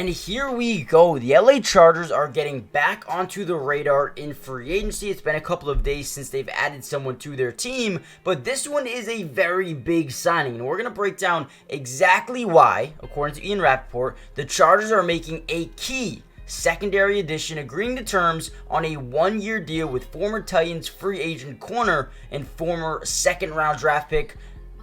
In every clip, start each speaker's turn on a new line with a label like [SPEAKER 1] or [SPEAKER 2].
[SPEAKER 1] And here we go. The LA Chargers are getting back onto the radar in free agency. It's been a couple of days since they've added someone to their team, but this one is a very big signing. And we're going to break down exactly why, according to Ian Rappaport, the Chargers are making a key secondary addition, agreeing to terms on a one-year deal with former Titans free agent corner and former second-round draft pick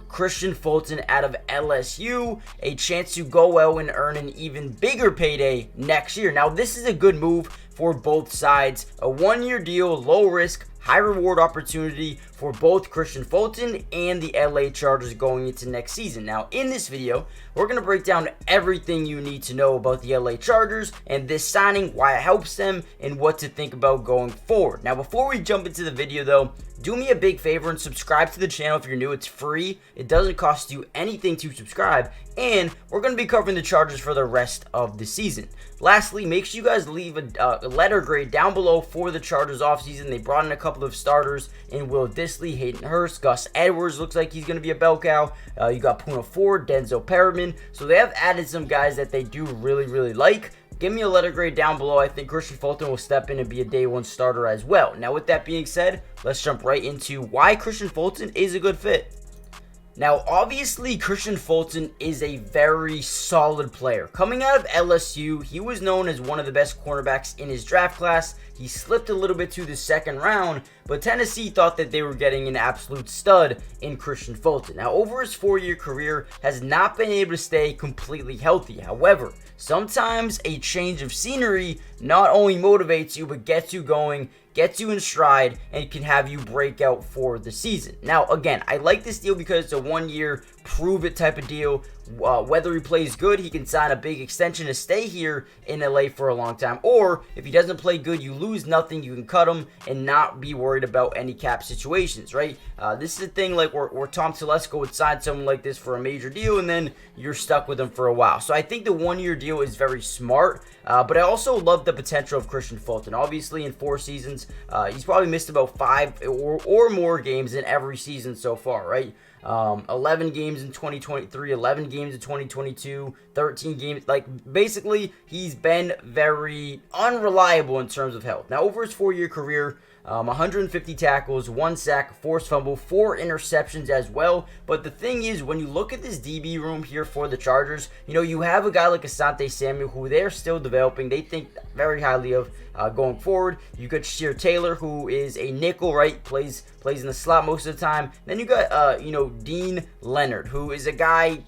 [SPEAKER 1] Kristian Fulton out of LSU, a chance to go out and earn an even bigger payday next year. Now, this is a good move for both sides. A one-year deal, low risk, high reward opportunity for both Kristian Fulton and the LA Chargers going into next season. Now, in this video, we're going to break down everything you need to know about the LA Chargers and this signing, why it helps them, and what to think about going forward. Now, before we jump into the video, though, do me a big favor and subscribe to the channel if you're new. It's free. It doesn't cost you anything to subscribe. And we're going to be covering the Chargers for the rest of the season. Lastly, make sure you guys leave a letter grade down below for the Chargers offseason. They brought in a couple of starters in Will Dissly, Hayden Hurst, Gus Edwards looks like he's going to be a bell cow. You got Puna Ford, Denzel Perriman. So they have added some guys that they do really like. Give me a letter grade down below. I think Kristian Fulton will step in and be a day one starter as well. Now, with that being said, let's jump right into why Kristian Fulton is a good fit. Now, obviously, Kristian Fulton is a very solid player. Coming out of LSU, he was known as one of the best cornerbacks in his draft class. He slipped a little bit to the second round, but Tennessee thought that they were getting an absolute stud in Kristian Fulton. Now, over his 4-year career, has not been able to stay completely healthy. However, sometimes a change of scenery not only motivates you, but gets you going, gets you in stride, and can have you break out for the season. Now, again, I like this deal because it's a one-year prove-it type of deal. Whether he plays good, he can sign a big extension to stay here in LA for a long time. Or, if he doesn't play good, you lose nothing. You can cut him and not be worried about any cap situations, right? This is a thing like where Tom Telesco would sign someone like this for a major deal, and then you're stuck with him for a while. So I think the one-year deal is very smart, but I also love the potential of Kristian Fulton. Obviously, in 4 seasons, he's probably missed about 5 or more games in every season so far, right? 11 games in 2023, 11 games in 2022, 13 games. Like, basically, he's been very unreliable in terms of health. Now, over his 4-year career, 150 tackles, 1 sack, forced fumble, 4 interceptions as well. But the thing is, when you look at this DB room here for the Chargers, you know, you have a guy like Asante Samuel who they're still developing. They think very highly of going forward. You got Sheer Taylor, who is a nickel, right? Plays in the slot most of the time. Then you got, Dean Leonard, who is a guy,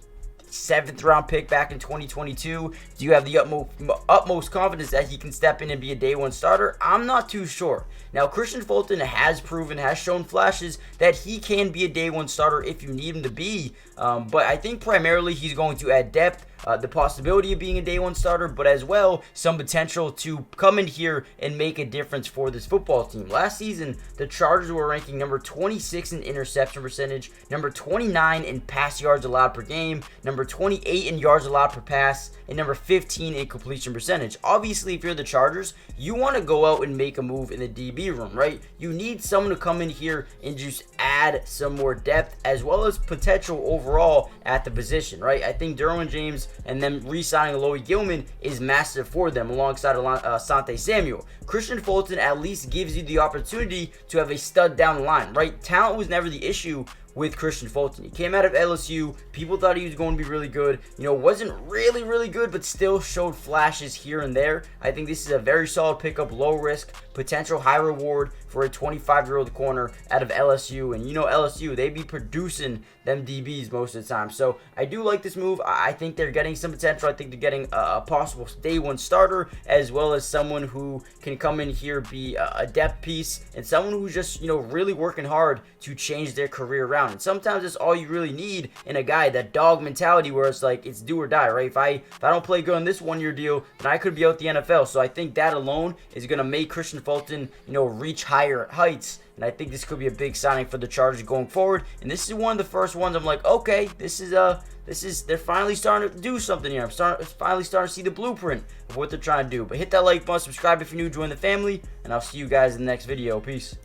[SPEAKER 1] 7th round pick back in 2022. Do you have the utmost confidence that he can step in and be a day one starter? I'm not too sure. Now, Kristian Fulton has shown flashes that he can be a day one starter if you need him to be. But I think primarily he's going to add depth, the possibility of being a day one starter, but as well some potential to come in here and make a difference for this football team. Last season, the Chargers were ranking number 26 in interception percentage, number 29 in pass yards allowed per game, number 28 in yards allowed per pass, and number 15 in completion percentage. Obviously, if you're the Chargers, you want to go out and make a move in the DB room, right? You need someone to come in here and just add some more depth as well as potential overall at the position, right? I think Derwin James and them re-signing Aloy Gilman is massive for them alongside Asante Samuel. Kristian Fulton at least gives you the opportunity to have a stud down the line, right? Talent was never the issue with Kristian Fulton. He came out of LSU. People thought he was going to be really good. You know, wasn't really good, but still showed flashes here and there. I think this is a very solid pickup, low risk, potential high reward for a 25-year-old corner out of LSU. And you know LSU, they be producing them DBs most of the time. So I do like this move. I think they're getting some potential. I think they're getting a possible day one starter as well as someone who can come in here, be a depth piece, and someone who's just, really working hard to change their career around. And sometimes that's all you really need in a guy, that dog mentality where it's like it's do or die, right? If I don't play good on this 1-year deal, then I could be out the NFL. So I think that alone is going to make Kristian Fulton, reach higher heights. And I think this could be a big signing for the Chargers going forward. And this is one of the first ones I'm like, okay, they're finally starting to do something here. I'm finally starting to see the blueprint of what they're trying to do. But hit that like button, subscribe if you're new, join the family, and I'll see you guys in the next video. Peace.